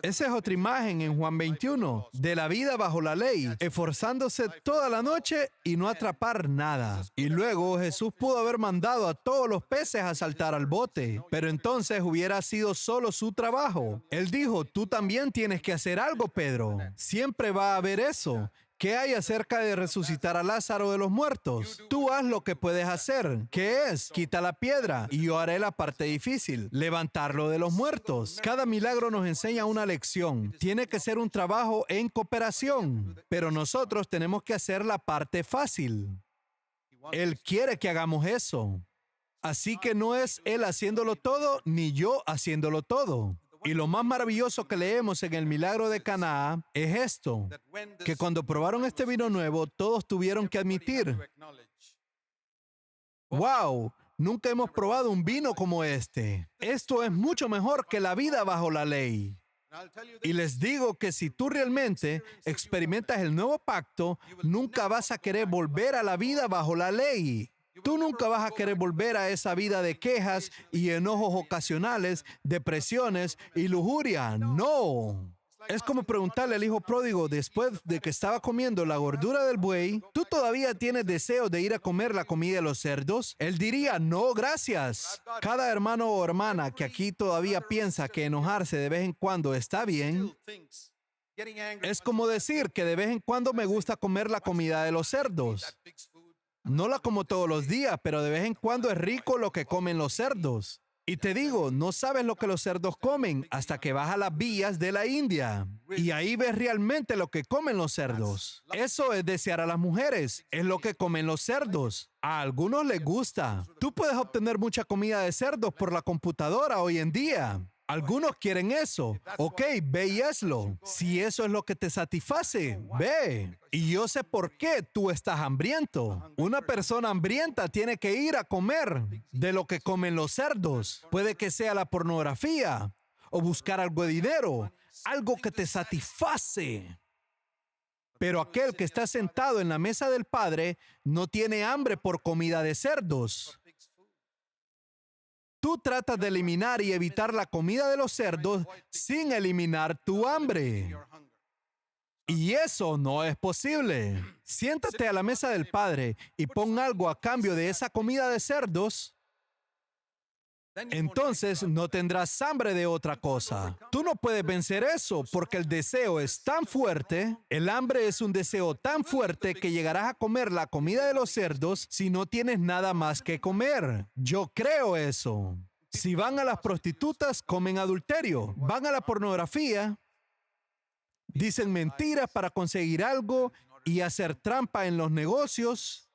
Esa es otra imagen en Juan 21, de la vida bajo la ley, esforzándose toda la noche y no atrapar nada. Y luego Jesús pudo haber mandado a todos los peces a saltar al bote, pero entonces hubiera sido solo su trabajo. Él dijo, tú también tienes que hacer algo, Pedro. Siempre va a haber eso. ¿Qué hay acerca de resucitar a Lázaro de los muertos? Tú haz lo que puedes hacer. ¿Qué es? Quita la piedra y yo haré la parte difícil, levantarlo de los muertos. Cada milagro nos enseña una lección. Tiene que ser un trabajo en cooperación, pero nosotros tenemos que hacer la parte fácil. Él quiere que hagamos eso. Así que no es Él haciéndolo todo, ni yo haciéndolo todo. Y lo más maravilloso que leemos en el milagro de Caná es esto, que cuando probaron este vino nuevo, todos tuvieron que admitir, wow, nunca hemos probado un vino como este. Esto es mucho mejor que la vida bajo la ley. Y les digo que si tú realmente experimentas el nuevo pacto, nunca vas a querer volver a la vida bajo la ley. Tú nunca vas a querer volver a esa vida de quejas y enojos ocasionales, depresiones y lujuria. No. Es como preguntarle al hijo pródigo después de que estaba comiendo la gordura del buey, ¿tú todavía tienes deseo de ir a comer la comida de los cerdos? Él diría, no, gracias. Cada hermano o hermana que aquí todavía piensa que enojarse de vez en cuando está bien, es como decir que de vez en cuando me gusta comer la comida de los cerdos. No la como todos los días, pero de vez en cuando es rico lo que comen los cerdos. Y te digo, no sabes lo que los cerdos comen hasta que vas a las villas de la India. Y ahí ves realmente lo que comen los cerdos. Eso es desear a las mujeres. Es lo que comen los cerdos. A algunos les gusta. Tú puedes obtener mucha comida de cerdos por la computadora hoy en día. Algunos quieren eso. Ok, ve y hazlo. Si eso es lo que te satisface, ve. Y yo sé por qué tú estás hambriento. Una persona hambrienta tiene que ir a comer de lo que comen los cerdos. Puede que sea la pornografía o buscar algo de dinero, algo que te satisface. Pero aquel que está sentado en la mesa del Padre no tiene hambre por comida de cerdos. Tú tratas de eliminar y evitar la comida de los cerdos sin eliminar tu hambre. Y eso no es posible. Siéntate a la mesa del Padre y pon algo a cambio de esa comida de cerdos. Entonces no tendrás hambre de otra cosa. Tú no puedes vencer eso porque el deseo es tan fuerte, el hambre es un deseo tan fuerte que llegarás a comer la comida de los cerdos si no tienes nada más que comer. Yo creo eso. Si van a las prostitutas, comen adulterio. Van a la pornografía, dicen mentiras para conseguir algo y hacer trampa en los negocios.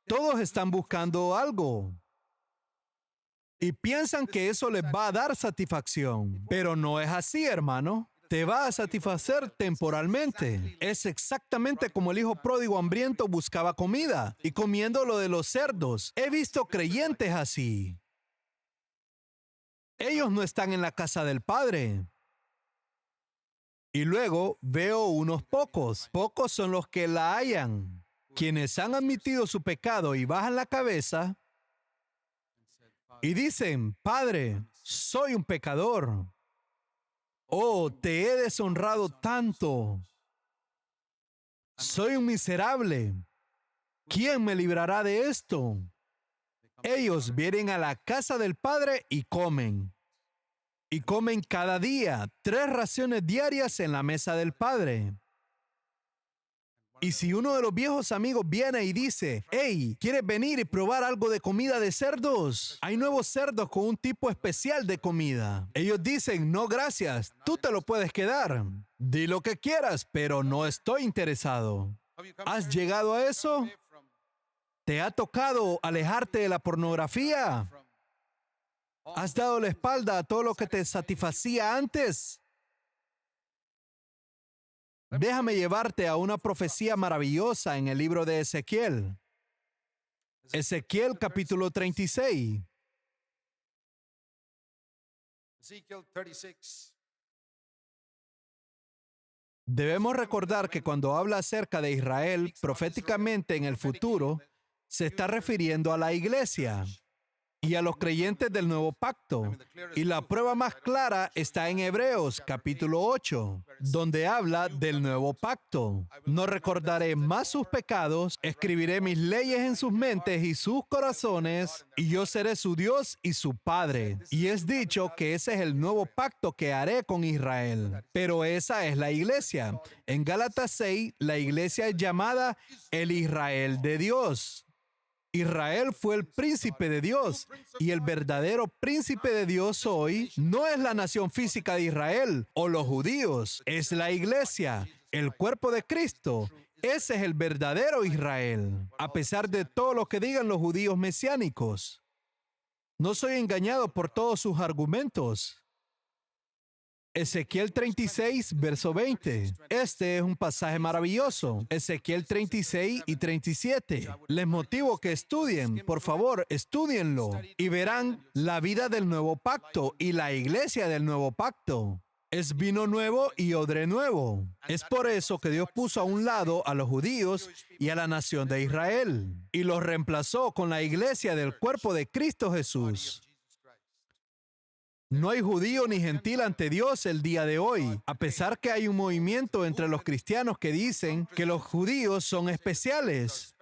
Todos están buscando algo. Y piensan que eso les va a dar satisfacción. Pero no es así, hermano. Te va a satisfacer temporalmente. Es exactamente como el hijo pródigo hambriento buscaba comida y comiendo lo de los cerdos. He visto creyentes así. Ellos no están en la casa del Padre. Y luego veo unos pocos. Pocos son los que la hallan. Quienes han admitido su pecado y bajan la cabeza y dicen, Padre, soy un pecador. Oh, te he deshonrado tanto. Soy un miserable. ¿Quién me librará de esto? Ellos vienen a la casa del Padre y comen. Y comen cada día 3 raciones diarias en la mesa del Padre. Y si uno de los viejos amigos viene y dice, hey, ¿quieres venir y probar algo de comida de cerdos? Hay nuevos cerdos con un tipo especial de comida. Ellos dicen, no gracias, tú te lo puedes quedar. Di lo que quieras, pero no estoy interesado. ¿Has llegado a eso? ¿Te ha tocado alejarte de la pornografía? ¿Has dado la espalda a todo lo que te satisfacía antes? Déjame llevarte a una profecía maravillosa en el libro de Ezequiel. Ezequiel capítulo 36. Debemos recordar que cuando habla acerca de Israel, proféticamente en el futuro, se está refiriendo a la iglesia y a los creyentes del nuevo pacto. Y la prueba más clara está en Hebreos capítulo 8, donde habla del nuevo pacto. No recordaré más sus pecados, escribiré mis leyes en sus mentes y sus corazones, y yo seré su Dios y su Padre. Y es dicho que ese es el nuevo pacto que haré con Israel. Pero esa es la iglesia. En Gálatas 6, la iglesia es llamada el Israel de Dios. Israel fue el príncipe de Dios y el verdadero príncipe de Dios hoy no es la nación física de Israel o los judíos, es la iglesia, el cuerpo de Cristo. Ese es el verdadero Israel, a pesar de todo lo que digan los judíos mesiánicos. No soy engañado por todos sus argumentos. Ezequiel 36, verso 20. Este es un pasaje maravilloso. Ezequiel 36 y 37. Les motivo que estudien. Por favor, estúdienlo. Y verán la vida del nuevo pacto y la iglesia del nuevo pacto. Es vino nuevo y odre nuevo. Es por eso que Dios puso a un lado a los judíos y a la nación de Israel. Y los reemplazó con la iglesia del cuerpo de Cristo Jesús. No hay judío ni gentil ante Dios el día de hoy, a pesar que hay un movimiento entre los cristianos que dicen que los judíos son especiales.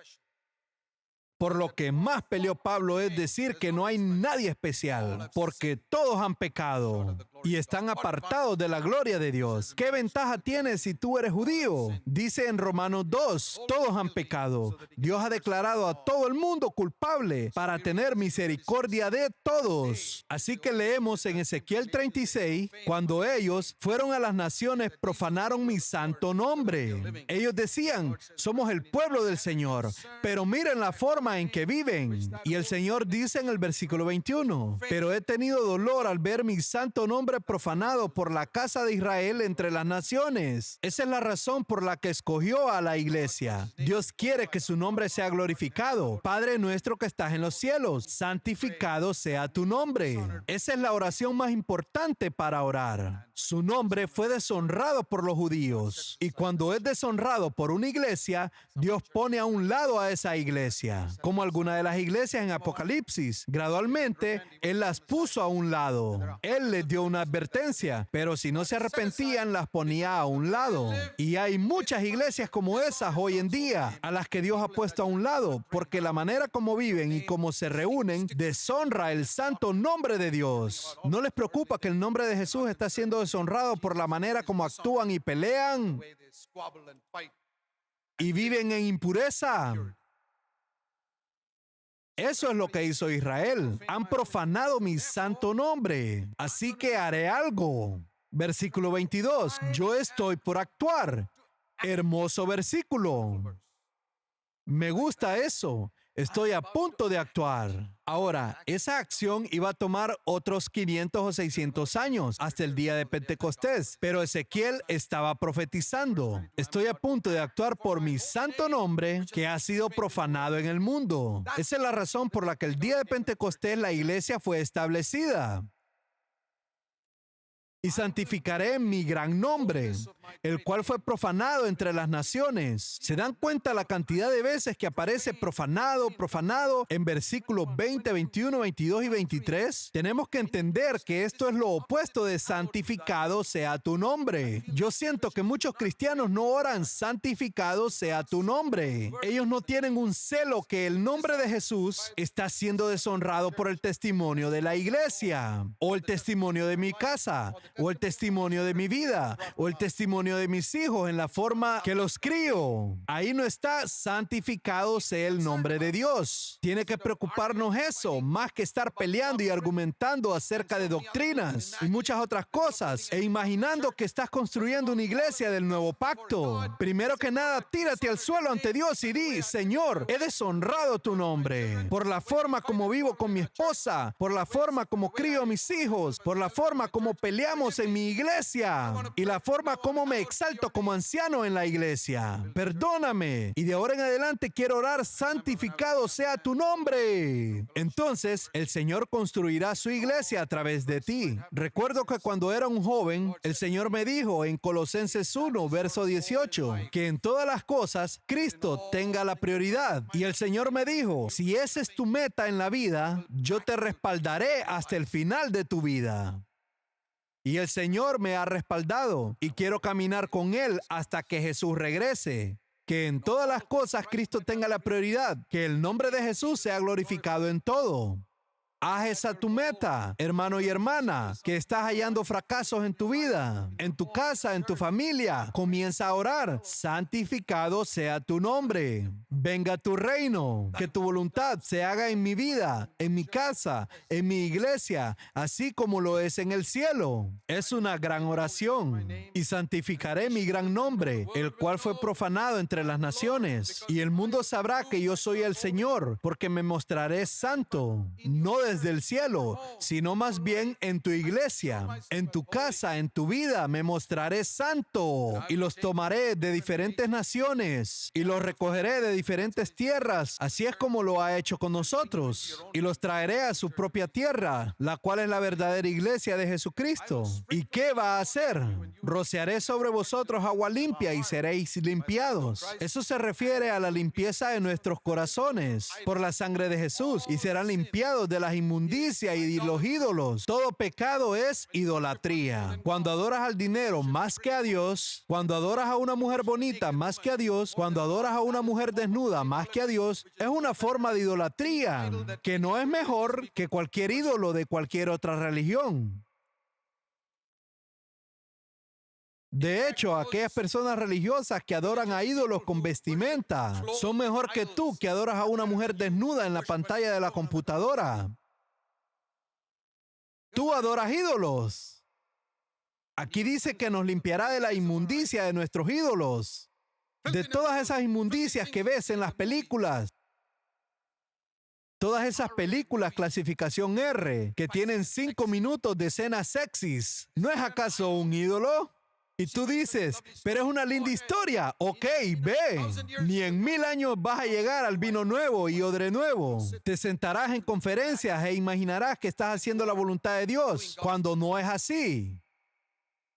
Por lo que más peleó Pablo es decir que no hay nadie especial, porque todos han pecado y están apartados de la gloria de Dios. ¿Qué ventaja tienes si tú eres judío? Dice en Romanos 2, todos han pecado. Dios ha declarado a todo el mundo culpable para tener misericordia de todos. Así que leemos en Ezequiel 36, cuando ellos fueron a las naciones, profanaron mi santo nombre. Ellos decían, somos el pueblo del Señor, pero miren la forma en que viven. Y el Señor dice en el versículo 21, pero he tenido dolor al ver mi santo nombre profanado por la casa de Israel entre las naciones. Esa es la razón por la que escogió a la iglesia. Dios quiere que su nombre sea glorificado. Padre nuestro que estás en los cielos, santificado sea tu nombre. Esa es la oración más importante para orar. Su nombre fue deshonrado por los judíos. Y cuando es deshonrado por una iglesia, Dios pone a un lado a esa iglesia. Como alguna de las iglesias en Apocalipsis, gradualmente, Él las puso a un lado. Él les dio una advertencia, pero si no se arrepentían, las ponía a un lado. Y hay muchas iglesias como esas hoy en día, a las que Dios ha puesto a un lado, porque la manera como viven y cómo se reúnen deshonra el santo nombre de Dios. ¿No les preocupa que el nombre de Jesús está siendo deshonrado por la manera como actúan y pelean y viven en impureza? Eso es lo que hizo Israel. Han profanado mi santo nombre. Así que haré algo. Versículo 22. Yo estoy por actuar. Hermoso versículo. Me gusta eso. Estoy a punto de actuar. Ahora, esa acción iba a tomar otros 500 o 600 años hasta el día de Pentecostés, pero Ezequiel estaba profetizando. Estoy a punto de actuar por mi santo nombre que ha sido profanado en el mundo. Esa es la razón por la que el día de Pentecostés la iglesia fue establecida. Y santificaré mi gran nombre, el cual fue profanado entre las naciones. ¿Se dan cuenta la cantidad de veces que aparece profanado, profanado en versículos 20, 21, 22 y 23? Tenemos que entender que esto es lo opuesto de santificado sea tu nombre. Yo siento que muchos cristianos no oran santificado sea tu nombre. Ellos no tienen un celo que el nombre de Jesús está siendo deshonrado por el testimonio de la iglesia, o el testimonio de mi casa, o el testimonio de mi vida, o el testimonio de mis hijos en la forma que los crío. Ahí no está santificado sea el nombre de Dios. Tiene que preocuparnos eso, más que estar peleando y argumentando acerca de doctrinas y muchas otras cosas, e imaginando que estás construyendo una iglesia del nuevo pacto. Primero que nada, tírate al suelo ante Dios y di, Señor, he deshonrado tu nombre por la forma como vivo con mi esposa, por la forma como crío a mis hijos, por la forma como peleamos en mi iglesia y la forma como me exalto como anciano en la iglesia. Perdóname. Y de ahora en adelante quiero orar, santificado sea tu nombre. Entonces, el Señor construirá su iglesia a través de ti. Recuerdo que cuando era un joven, el Señor me dijo en Colosenses 1, verso 18, que en todas las cosas Cristo tenga la prioridad. Y el Señor me dijo, si esa es tu meta en la vida, yo te respaldaré hasta el final de tu vida. Y el Señor me ha respaldado y quiero caminar con Él hasta que Jesús regrese. Que en todas las cosas Cristo tenga la prioridad, que el nombre de Jesús sea glorificado en todo. Haz esa tu meta, hermano y hermana, que estás hallando fracasos en tu vida, en tu casa, en tu familia. Comienza a orar. Santificado sea tu nombre. Venga tu reino. Que tu voluntad se haga en mi vida, en mi casa, en mi iglesia, así como lo es en el cielo. Es una gran oración. Y santificaré mi gran nombre, el cual fue profanado entre las naciones. Y el mundo sabrá que yo soy el Señor, porque me mostraré santo, no desde el cielo, sino más bien en tu iglesia, en tu casa, en tu vida. Me mostraré santo y los tomaré de diferentes naciones y los recogeré de diferentes tierras. Así es como lo ha hecho con nosotros. Y los traeré a su propia tierra, la cual es la verdadera iglesia de Jesucristo. ¿Y qué va a hacer? Rociaré sobre vosotros agua limpia y seréis limpiados. Eso se refiere a la limpieza de nuestros corazones por la sangre de Jesús, y serán limpiados de las inmundicias y de los ídolos. Todo pecado es idolatría. Cuando adoras al dinero más que a Dios, cuando adoras a una mujer bonita más que a Dios, cuando adoras a una mujer desnuda más que a Dios, es una forma de idolatría que no es mejor que cualquier ídolo de cualquier otra religión. De hecho, aquellas personas religiosas que adoran a ídolos con vestimenta son mejor que tú, que adoras a una mujer desnuda en la pantalla de la computadora. Tú adoras ídolos. Aquí dice que nos limpiará de la inmundicia de nuestros ídolos, de todas esas inmundicias que ves en las películas. Todas esas películas clasificación R que tienen 5 minutos de escenas sexys. ¿No es acaso un ídolo? Y tú dices, pero es una linda historia. Ok, ve. Ni en 1000 años vas a llegar al vino nuevo y odre nuevo. Te sentarás en conferencias e imaginarás que estás haciendo la voluntad de Dios, cuando no es así.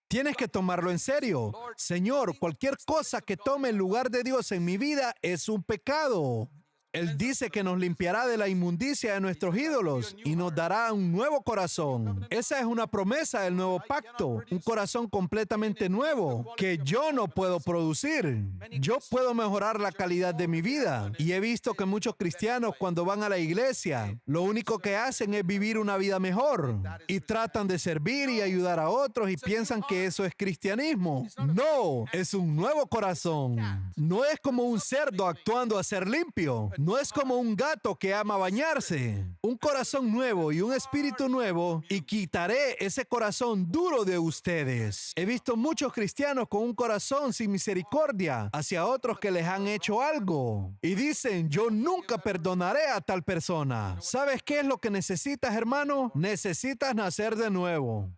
Tienes que tomarlo en serio. Señor, cualquier cosa que tome el lugar de Dios en mi vida es un pecado. Él dice que nos limpiará de la inmundicia de nuestros ídolos y nos dará un nuevo corazón. Esa es una promesa del nuevo pacto, un corazón completamente nuevo que yo no puedo producir. Yo puedo mejorar la calidad de mi vida, y he visto que muchos cristianos cuando van a la iglesia, lo único que hacen es vivir una vida mejor y tratan de servir y ayudar a otros y piensan que eso es cristianismo. No, es un nuevo corazón. No es como un cerdo actuando a ser limpio. No es como un gato que ama bañarse. Un corazón nuevo y un espíritu nuevo, y quitaré ese corazón duro de ustedes. He visto muchos cristianos con un corazón sin misericordia hacia otros que les han hecho algo. Y dicen, yo nunca perdonaré a tal persona. ¿Sabes qué es lo que necesitas, hermano? Necesitas nacer de nuevo.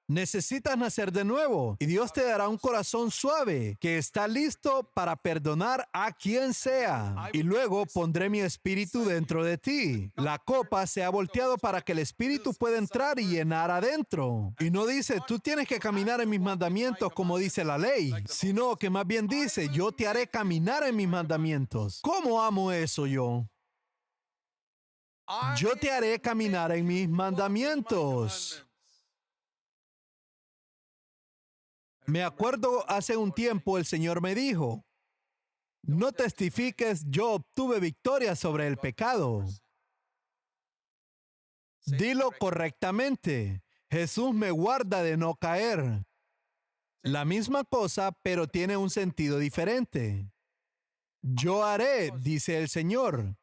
Necesitas nacer de nuevo, y Dios te dará un corazón suave que está listo para perdonar a quien sea. Y luego pondré mi espíritu dentro de ti. La copa se ha volteado para que el espíritu pueda entrar y llenar adentro. Y no dice, tú tienes que caminar en mis mandamientos como dice la ley, sino que más bien dice, yo te haré caminar en mis mandamientos. ¿Cómo amo eso yo? Yo te haré caminar en mis mandamientos. Me acuerdo hace un tiempo el Señor me dijo, no testifiques, yo obtuve victoria sobre el pecado. Dilo correctamente, Jesús me guarda de no caer. La misma cosa, pero tiene un sentido diferente. Yo haré, dice el Señor,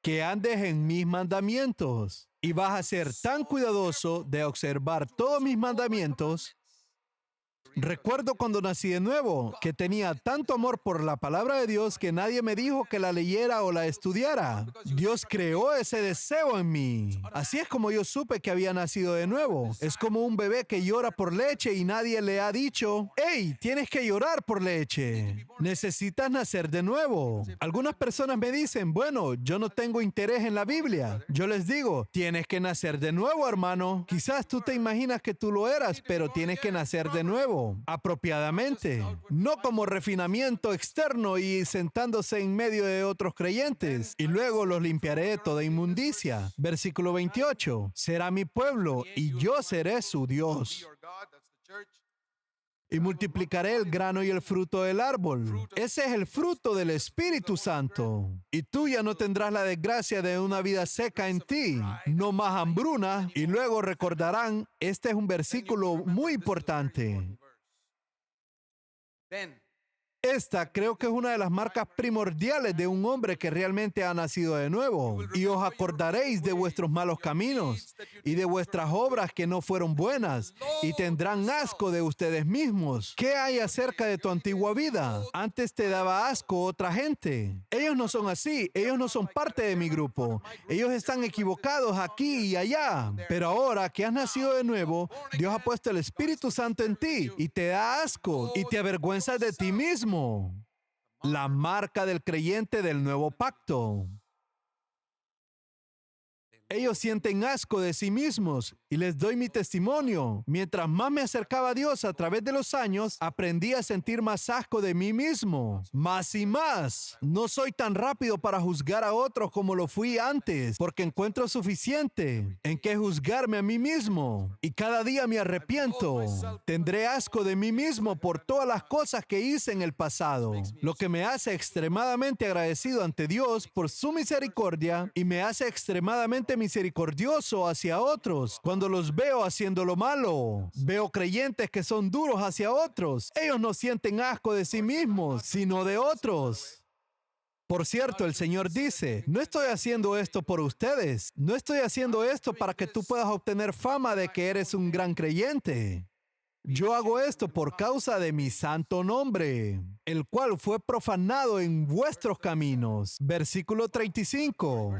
que andes en mis mandamientos, y vas a ser tan cuidadoso de observar todos mis mandamientos. Recuerdo cuando nací de nuevo, que tenía tanto amor por la palabra de Dios que nadie me dijo que la leyera o la estudiara. Dios creó ese deseo en mí. Así es como yo supe que había nacido de nuevo. Es como un bebé que llora por leche y nadie le ha dicho, hey, tienes que llorar por leche. Necesitas nacer de nuevo. Algunas personas me dicen, bueno, yo no tengo interés en la Biblia. Yo les digo, tienes que nacer de nuevo, hermano. Quizás tú te imaginas que tú lo eras, pero tienes que nacer de nuevo. Apropiadamente, no como refinamiento externo y sentándose en medio de otros creyentes, y luego los limpiaré de toda inmundicia. Versículo 28, será mi pueblo y yo seré su Dios. Y multiplicaré el grano y el fruto del árbol. Ese es el fruto del Espíritu Santo. Y tú ya no tendrás la desgracia de una vida seca en ti, no más hambruna. Y luego recordarán, este es un versículo muy importante. Esta creo que es una de las marcas primordiales de un hombre que realmente ha nacido de nuevo. Y os acordaréis de vuestros malos caminos y de vuestras obras que no fueron buenas, y tendrán asco de ustedes mismos. ¿Qué hay acerca de tu antigua vida? Antes te daba asco otra gente. Ellos no son así, ellos no son parte de mi grupo. Ellos están equivocados aquí y allá. Pero ahora que has nacido de nuevo, Dios ha puesto el Espíritu Santo en ti y te da asco y te avergüenzas de ti mismo. La marca del creyente del nuevo pacto. Ellos sienten asco de sí mismos y les doy mi testimonio. Mientras más me acercaba a Dios a través de los años, aprendí a sentir más asco de mí mismo. Más y más. No soy tan rápido para juzgar a otros como lo fui antes, porque encuentro suficiente en que juzgarme a mí mismo. Y cada día me arrepiento. Tendré asco de mí mismo por todas las cosas que hice en el pasado, lo que me hace extremadamente agradecido ante Dios por su misericordia y me hace extremadamente misericordioso hacia otros cuando los veo haciendo lo malo. Veo creyentes que son duros hacia otros. Ellos no sienten asco de sí mismos, sino de otros. Por cierto, el Señor dice, no estoy haciendo esto por ustedes. No estoy haciendo esto para que tú puedas obtener fama de que eres un gran creyente. Yo hago esto por causa de mi santo nombre, el cual fue profanado en vuestros caminos. Versículo 35.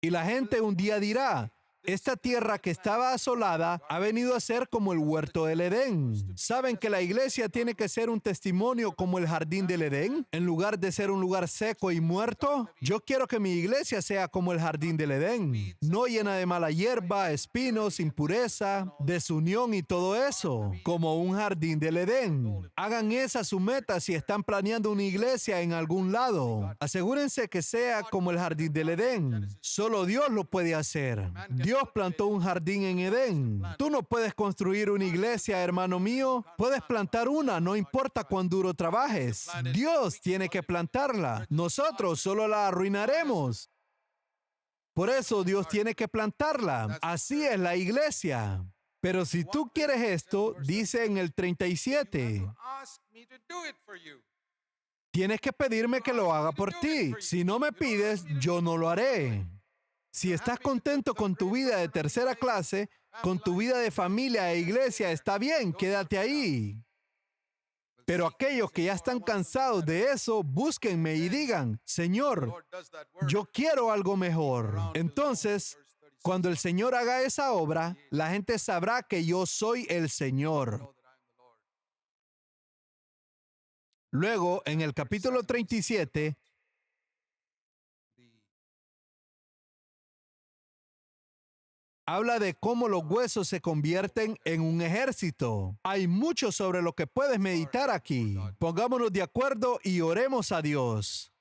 Y la gente un día dirá, esta tierra que estaba asolada ha venido a ser como el huerto del Edén. ¿Saben que la iglesia tiene que ser un testimonio como el jardín del Edén, en lugar de ser un lugar seco y muerto? Yo quiero que mi iglesia sea como el jardín del Edén, no llena de mala hierba, espinos, impureza, desunión y todo eso, como un jardín del Edén. Hagan esa su meta si están planeando una iglesia en algún lado. Asegúrense que sea como el jardín del Edén. Solo Dios lo puede hacer. Dios plantó un jardín en Edén. Tú no puedes construir una iglesia, hermano mío. Puedes plantar una, no importa cuán duro trabajes. Dios tiene que plantarla. Nosotros solo la arruinaremos. Por eso Dios tiene que plantarla. Así es la iglesia. Pero si tú quieres esto, dice en el 37, tienes que pedirme que lo haga por ti. Si no me pides, yo no lo haré. Si estás contento con tu vida de tercera clase, con tu vida de familia e iglesia, está bien, quédate ahí. Pero aquellos que ya están cansados de eso, búsquenme y digan, Señor, yo quiero algo mejor. Entonces, cuando el Señor haga esa obra, la gente sabrá que yo soy el Señor. Luego, en el capítulo 37, habla de cómo los huesos se convierten en un ejército. Hay mucho sobre lo que puedes meditar aquí. Pongámonos de acuerdo y oremos a Dios.